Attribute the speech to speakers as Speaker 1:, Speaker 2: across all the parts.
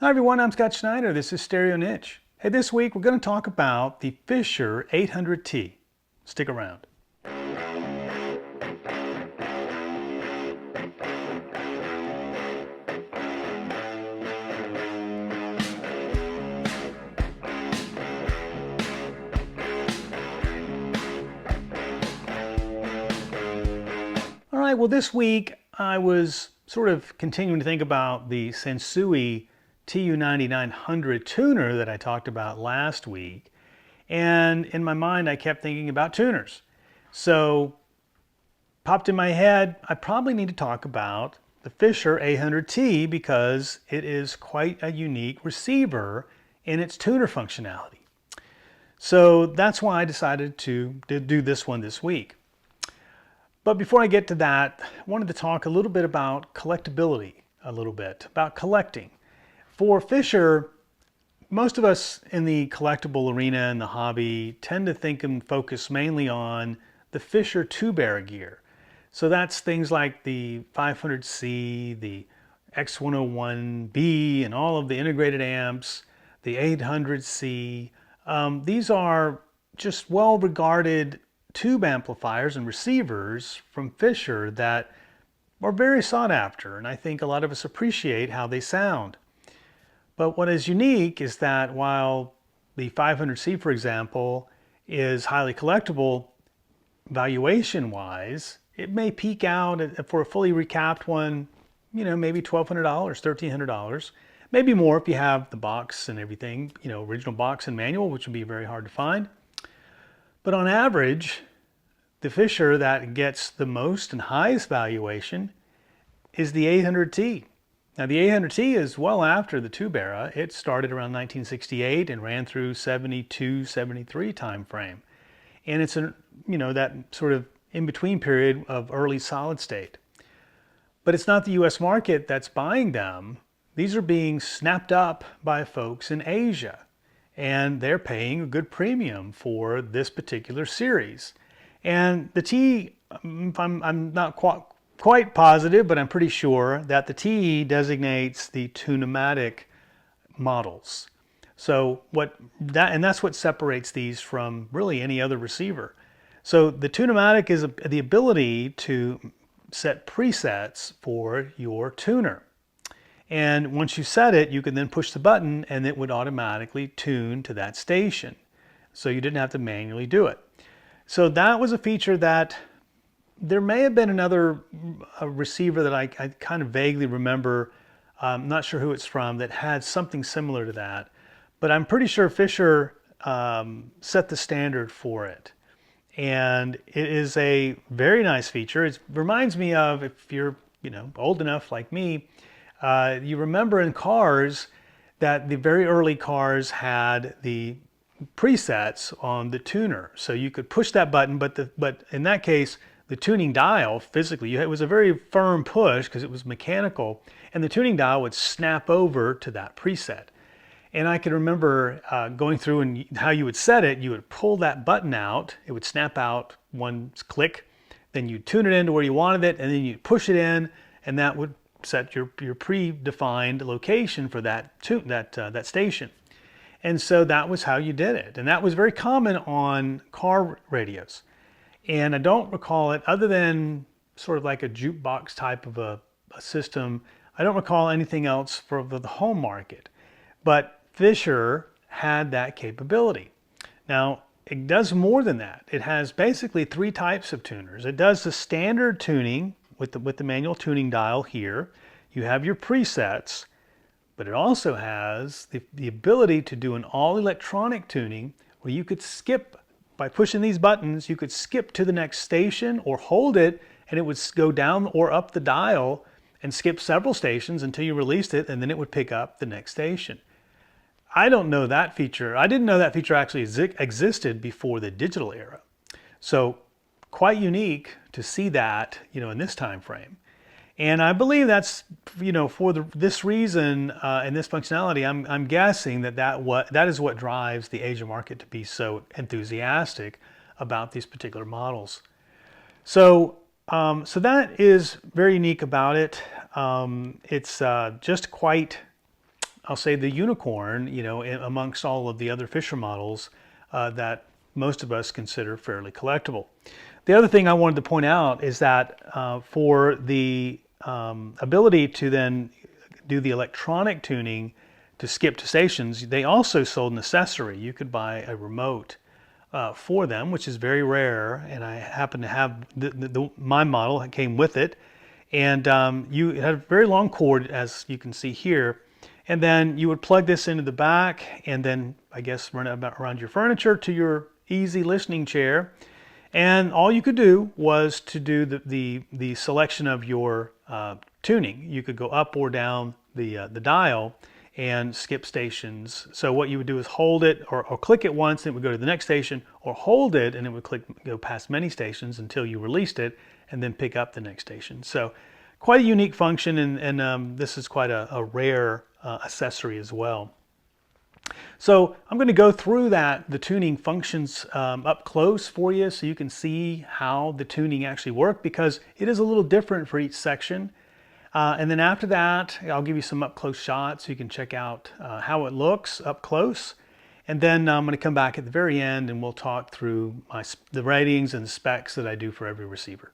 Speaker 1: Hi everyone, I'm Scott Schneider. This is Stereo Niche. Hey, this week we're going to talk about the Fisher 800T. Stick around. All right, well this week I was sort of continuing to think about the Sensui TU9900 tuner that I talked about last week. And in my mind, I kept thinking about tuners. So popped in my head, I probably need to talk about the Fisher 800T because it is quite a unique receiver in its tuner functionality. So that's why I decided to do this one this week. But before I get to that, I wanted to talk a little bit about collectability, about collecting. For Fisher, most of us in the collectible arena and the hobby tend to think and focus mainly on the Fisher two-barrel gear. So that's things like the 500C, the X101B, and all of the integrated amps, the 800C. These are just well-regarded tube amplifiers and receivers from Fisher that are very sought after, and I think a lot of us appreciate how they sound. But what is unique is that while the 500C, for example, is highly collectible valuation-wise, it may peak out for a fully recapped one, maybe $1,200, $1,300, maybe more if you have the box and everything, original box and manual, which would be very hard to find. But on average, the Fisher that gets the most and highest valuation is the 800T. Now the 800T is well after the tube era. It started around 1968 and ran through 72, 73 time frame. And it's that sort of in-between period of early solid state. But it's not the US market that's buying them. These are being snapped up by folks in Asia. And they're paying a good premium for this particular series. And the T, I'm not quite positive, but I'm pretty sure that the T designates the tunematic models. So that's what separates these from really any other receiver. So the tunematic is the ability to set presets for your tuner. And once you set it, you can then push the button and it would automatically tune to that station. So you didn't have to manually do it. So that was a feature that there may have been another receiver that I kind of vaguely remember, not sure who it's from, that had something similar to that. But I'm pretty sure Fisher set the standard for it. And it is a very nice feature. It reminds me of, if you're old enough like me, you remember in cars that the very early cars had the presets on the tuner. So you could push that button, but in that case, the tuning dial physically, it was a very firm push because it was mechanical, and the tuning dial would snap over to that preset. And I can remember going through and how you would set it. You would pull that button out, it would snap out one click, then you'd tune it into where you wanted it, and then you'd push it in, and that would set your predefined location for that station. And so that was how you did it. And that was very common on car radios. And I don't recall it, other than sort of like a jukebox type of a system, I don't recall anything else for the home market. But Fisher had that capability. Now, it does more than that. It has basically three types of tuners. It does the standard tuning with the manual tuning dial here. You have your presets, but it also has the ability to do an all-electronic tuning where you could skip, by pushing these buttons, you could skip to the next station or hold it and it would go down or up the dial and skip several stations until you released it, and then it would pick up the next station. I don't know that feature. I didn't know that feature actually existed before the digital era. So quite unique to see that, in this time frame. And I believe that's, for this reason and this functionality, I'm guessing that is what drives the Asia market to be so enthusiastic about these particular models. So that is very unique about it. It's just quite I'll say the unicorn, you know, amongst all of the other Fisher models that most of us consider fairly collectible. The other thing I wanted to point out is that for the ability to then do the electronic tuning to skip to stations, they also sold an accessory. You could buy a remote for them, which is very rare, and I happen to have my model that came with it. And you had a very long cord, as you can see here, and then you would plug this into the back and then I guess run it around your furniture to your easy listening chair, and all you could do was to do the selection of your tuning. You could go up or down the dial and skip stations. So what you would do is hold it or click it once and it would go to the next station, or hold it and it would go past many stations until you released it and then pick up the next station. So quite a unique function, and this is quite a rare accessory as well. So I'm going to go through the tuning functions up close for you so you can see how the tuning actually works, because it is a little different for each section. And then after that, I'll give you some up close shots so you can check out how it looks up close. And then I'm going to come back at the very end and we'll talk through the ratings and the specs that I do for every receiver.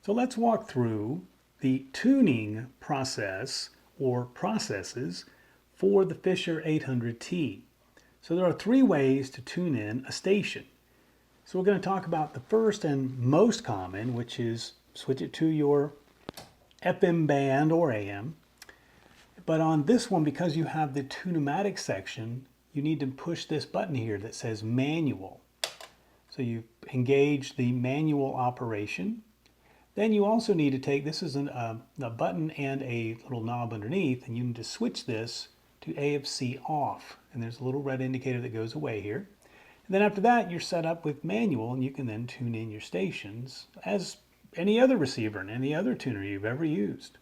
Speaker 1: So let's walk through the tuning process or processes for the Fisher 800T. So there are three ways to tune in a station. So we're going to talk about the first and most common, which is switch it to your FM band or AM. But on this one, because you have the Tunematic section, you need to push this button here that says manual. So you engage the manual operation. Then you also need to take, this is a button and a little knob underneath, and you need to switch this to AFC off. And there's a little red indicator that goes away here. And then after that, you're set up with manual, and you can then tune in your stations as any other receiver and any other tuner you've ever used.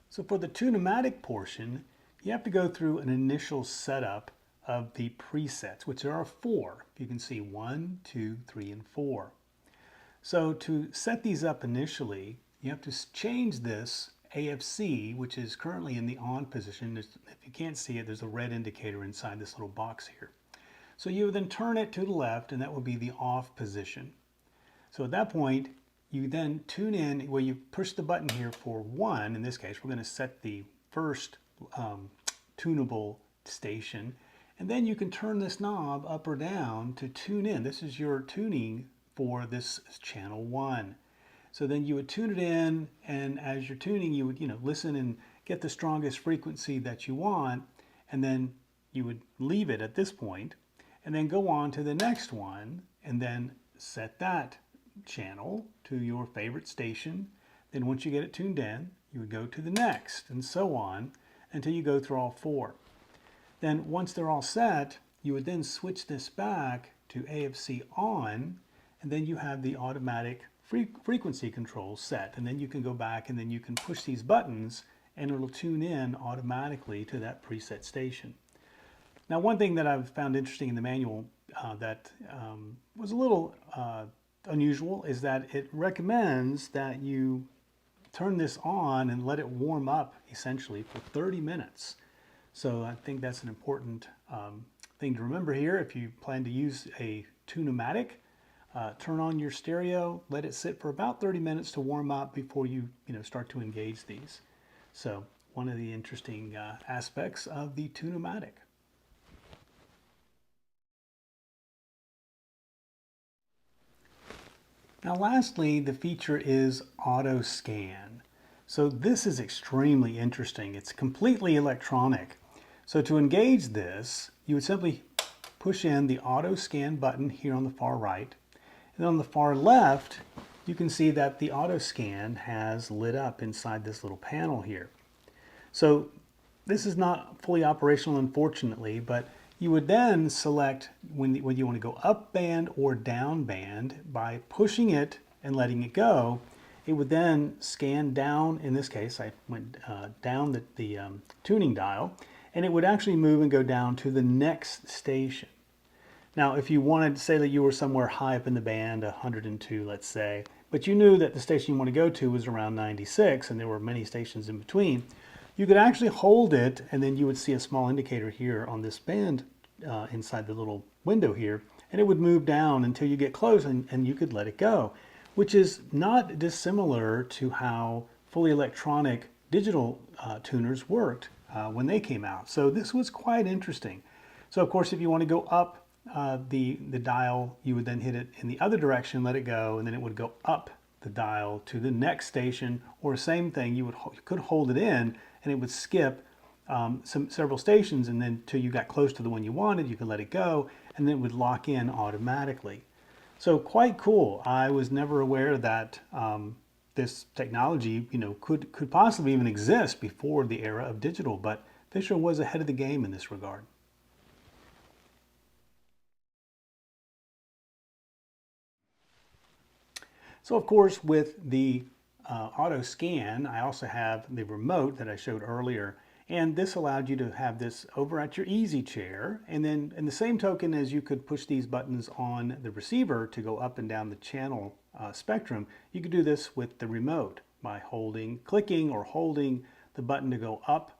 Speaker 1: So for the Tunematic portion, you have to go through an initial setup of the presets, which there are 4. You can see 1, 2, 3, and 4. So to set these up initially, you have to change this AFC, which is currently in the on position. If you can't see it, there's a red indicator inside this little box here. So you would then turn it to the left, and that will be the off position. So at that point, you then tune in, where you push the button here for 1. In this case, we're going to set the first tunable station, and then you can turn this knob up or down to tune in. This is your tuning for this channel 1. So then you would tune it in, and as you're tuning, you would listen and get the strongest frequency that you want, and then you would leave it at this point, and then go on to the next one, and then set that channel to your favorite station. Then once you get it tuned in, you would go to the next, and so on until you go through all 4. Then once they're all set, you would then switch this back to AFC on, and then you have the automatic frequency control set, and then you can go back and then you can push these buttons and it'll tune in automatically to that preset station. Now, one thing that I've found interesting in the manual that was a little unusual is that it recommends that you turn this on and let it warm up essentially for 30 minutes. So I think that's an important thing to remember here. If you plan to use a Tunematic, turn on your stereo, let it sit for about 30 minutes to warm up before you start to engage these. So one of the interesting aspects of the Tunematic. Now lastly, the feature is autoscan. So this is extremely interesting. It's completely electronic. So to engage this, you would simply push in the autoscan button here on the far right. And on the far left, you can see that the autoscan has lit up inside this little panel here. So this is not fully operational, unfortunately, but you would then select when you want to go up band or down band by pushing it and letting it go. it would then scan down. In this case, I went down the tuning dial, and it would actually move and go down to the next station. Now, if you wanted to say that you were somewhere high up in the band, 102, let's say, but you knew that the station you want to go to was around 96, and there were many stations in between, you could actually hold it, and then you would see a small indicator here on this band inside the little window here, and it would move down until you get close, and you could let it go, which is not dissimilar to how fully electronic digital tuners worked when they came out. So this was quite interesting. So of course, if you want to go up the dial, you would then hit it in the other direction, let it go, and then it would go up the dial to the next station, or same thing, you could hold it in and it would skip several stations, and then till you got close to the one you wanted, you could let it go, and then it would lock in automatically. So quite cool. I was never aware that this technology, could possibly even exist before the era of digital, but Fisher was ahead of the game in this regard. So of course, with the auto scan, I also have the remote that I showed earlier, and this allowed you to have this over at your easy chair, and then in the same token as you could push these buttons on the receiver to go up and down the channel spectrum, you could do this with the remote by clicking or holding the button to go up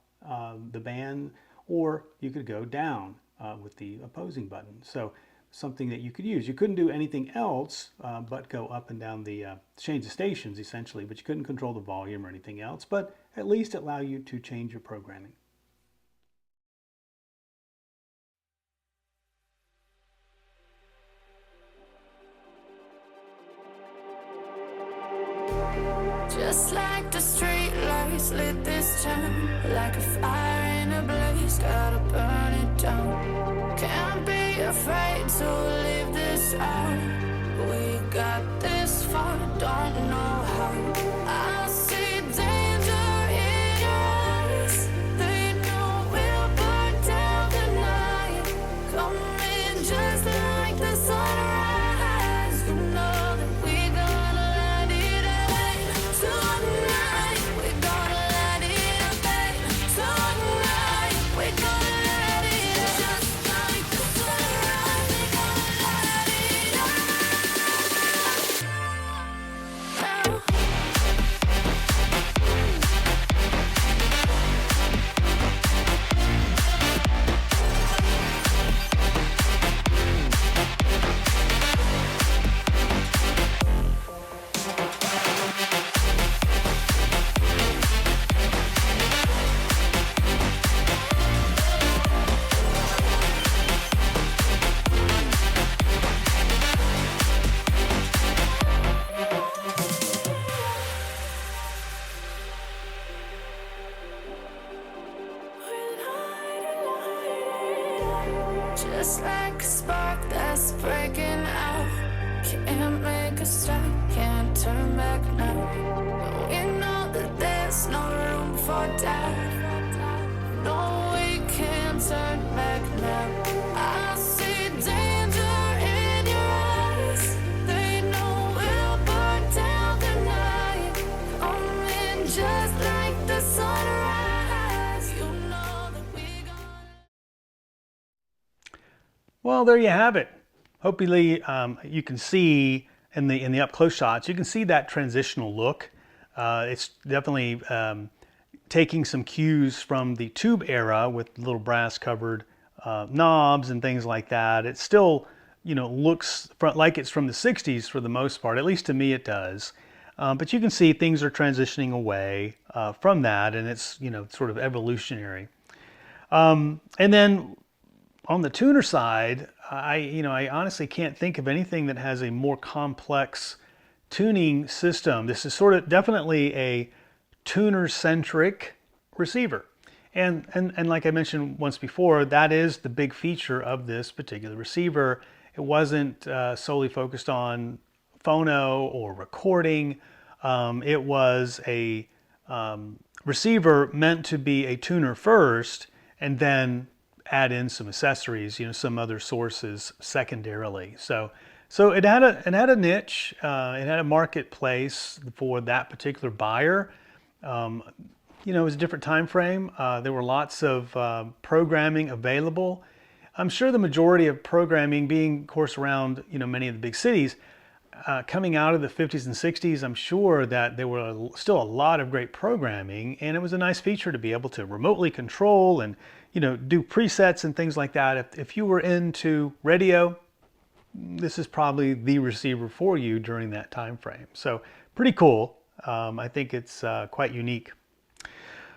Speaker 1: the band, or you could go down with the opposing button. So something that you could use. You couldn't do anything else but go up and down change the stations essentially, but you couldn't control the volume or anything else, but at least allow you to change your programming.
Speaker 2: Just like the street lights lit this town, like a fire in a blaze, gotta burn it down. Can't be afraid to leave this out. We got this far, don't know how. I see danger in your eyes. They know we'll burn down the night. Coming just like the sunrise. You know that we're gonna light it up tonight. We're gonna light it up tonight. We're gonna light it up just like the sunrise. We're gonna light it up now. Just like a spark that's breaking out. Can't make a stop, can't turn back now. We know that there's no room for doubt. No, we can't turn back now. I see danger in your eyes. They know we'll burn down the night. Coming just like the sunrise. You know that we're gonna.
Speaker 1: Well, there you have it. Hopefully you can see in the up close shots, you can see that transitional look. It's definitely taking some cues from the tube era with little brass covered knobs and things like that. It still, looks like it's from the 60s for the most part. At least to me it does. But you can see things are transitioning away from that, and it's sort of evolutionary. And then on the tuner side, I honestly can't think of anything that has a more complex tuning system. This is definitely a tuner-centric receiver. And like I mentioned once before, that is the big feature of this particular receiver. It wasn't solely focused on phono or recording. It was a receiver meant to be a tuner first, and then add in some accessories, some other sources secondarily. So So it had a niche, it had a marketplace for that particular buyer. You know, it was a different time frame. There were lots of programming available. I'm sure the majority of programming being, of course, around, you know, many of the big cities, coming out of the 50s and 60s, I'm sure that there were still a lot of great programming, and it was a nice feature to be able to remotely control and, you know, do presets and things like that. If you were into radio, this is probably the receiver for you during that time frame. So pretty cool. I think it's quite unique.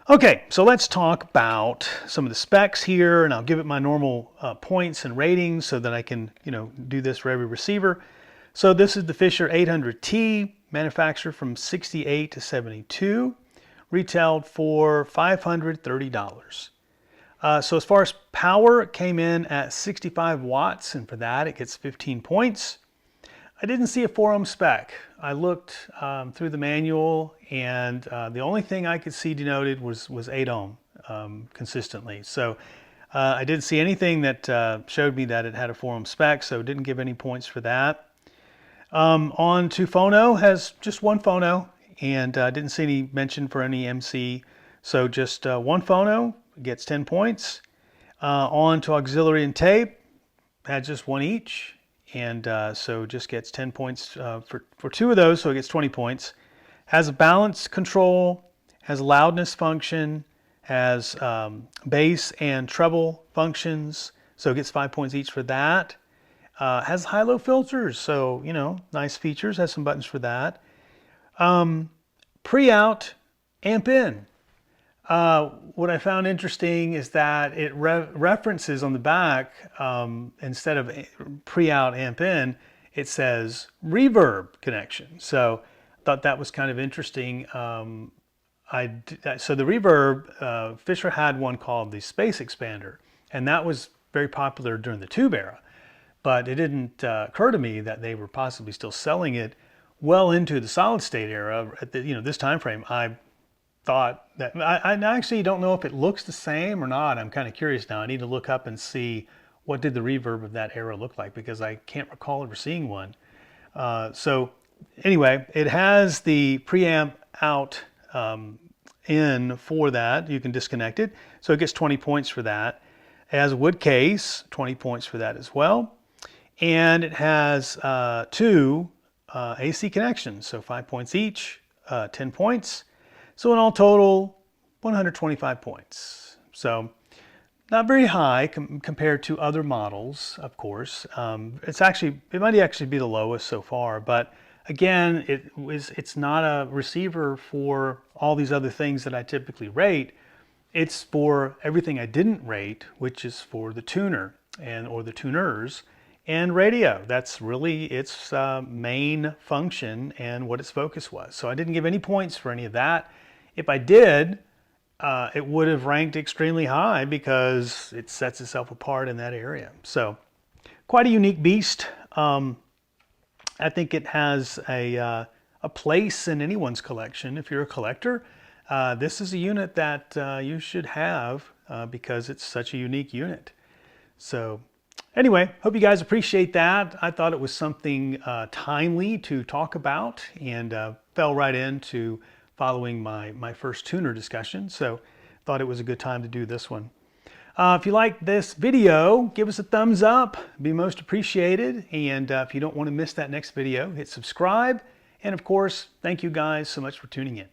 Speaker 1: Okay, so let's talk about some of the specs here, and I'll give it my normal points and ratings so that I can, you know, do this for every receiver. So this is the Fisher 800T, manufactured from 68 to 72, retailed for $530. So as far as power, it came in at 65 watts, and for that it gets 15 points. I didn't see a 4-ohm spec. I looked through the manual, and the only thing I could see denoted was 8-ohm consistently. So I didn't see anything that showed me that it had a 4-ohm spec, so didn't give any points for that. On to phono, has just one phono, and didn't see any mention for any MC, so just one phono gets 10 points. On to auxiliary and tape, had just one each, and so just gets 10 points for two of those, so it gets 20 points. Has a balance control, has a loudness function, has bass and treble functions, so it gets 5 points each for that. Has high-low filters, so, you know, nice features, has some buttons for that. Pre-out, amp in. What I found interesting is that it references on the back, instead of pre-out amp in, it says reverb connection. So I thought that was kind of interesting. So the reverb, Fisher had one called the Space Expander, and that was very popular during the tube era. But it didn't occur to me that they were possibly still selling it well into the solid state era at the, you know, this time frame. I thought that I actually don't know if it looks the same or not. I'm kind of curious now. I need to look up and see what did the reverb of that era look like, because I can't recall ever seeing one. So anyway, it has the preamp out in for that. You can disconnect it, so it gets 20 points for that. It has a wood case, 20 points for that as well. And it has two AC connections, so 5 points each, 10 points. So in all total, 125 points. So not very high compared to other models, of course. It might actually be the lowest so far, but again, it's not a receiver for all these other things that I typically rate. It's for everything I didn't rate, which is for the tuner or the tuners and radio. That's really its main function and what its focus was. So I didn't give any points for any of that. If I did, it would have ranked extremely high because it sets itself apart in that area. So quite a unique beast. I think it has a place in anyone's collection. If you're a collector, this is a unit that you should have because it's such a unique unit. So anyway, hope you guys appreciate that. I thought it was something timely to talk about, and fell right into following my first tuner discussion. So thought it was a good time to do this one. If you like this video, give us a thumbs up, be most appreciated. And if you don't want to miss that next video, hit subscribe. And of course, thank you guys so much for tuning in.